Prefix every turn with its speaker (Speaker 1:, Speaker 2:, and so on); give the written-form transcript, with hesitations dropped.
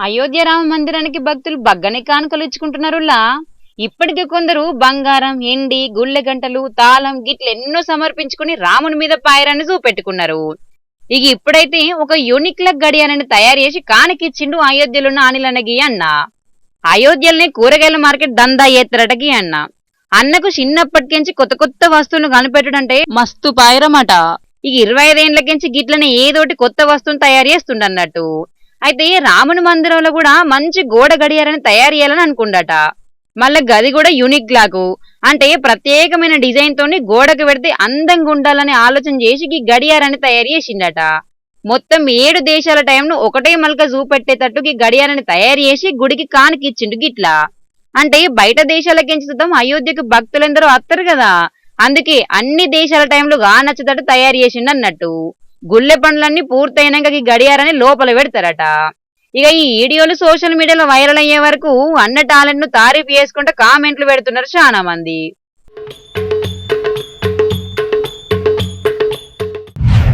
Speaker 1: అయోధ్య రామ మందిరానికి భక్తులు బగ్గనే కానుకలు ఇచ్చుకుంటున్నారులా. ఇప్పటికే కొందరు బంగారం, ఎండి, గుళ్ళె గంటలు, తాళం గిట్ల ఎన్నో సమర్పించుకుని రాముని మీద పాయరాన్ని చూపెట్టుకున్నారు. ఇక ఇప్పుడైతే ఒక యూనిక్ లక్ గడియారాన్ని తయారు చేసి కానికిచ్చిండు అయోధ్యలో అనిలనగి అన్న. అయోధ్యలోనే కూరగాయల మార్కెట్ దందా ఎత్తరటకి అన్న. అన్నకు చిన్నప్పటికించి కొత్త కొత్త వస్తువులు కనిపెట్టడంటే మస్తు పాయరమట. ఇక 25 ఏళ్లకించి గిట్లనే ఏదోటి కొత్త వస్తువును తయారు చేస్తుండన్నట్టు. అయితే రాముని మందిరంలో కూడా మంచి గోడ గడియారాన్ని తయారు చేయాలని అనుకుండట. మళ్ళా గది కూడా యూనిక్ లాకు అంటే ప్రత్యేకమైన డిజైన్ తోని గోడకు పెడితే అందంగా ఉండాలని ఆలోచన చేసి ఈ గడియారాన్ని తయారు చేసిండట. మొత్తం 7 దేశాల టైంను ఒకటే మల్క చూపెట్టేటట్టు ఈ గడియారాన్ని తయారు చేసి గుడికి కానికిచ్చిండు గిట్లా. అంటే బయట దేశాలకించి చూద్దాం అయోధ్యకు భక్తులందరూ వస్తారు కదా, అందుకే అన్ని దేశాల టైంలో నచ్చేటట్టు తయారు చేసిండు అన్నట్టు. గుళ్ళె పనులన్నీ పూర్తయినాక ఈ గడియారాన్ని లోపల పెడతారట. ఇక ఈ వీడియోలు సోషల్ మీడియాలో వైరల్ అయ్యే వరకు అన్న టాలెంట్ ను తారీఫ్ చేసుకుంటూ కామెంట్లు పెడుతున్నారు చాలా మంది.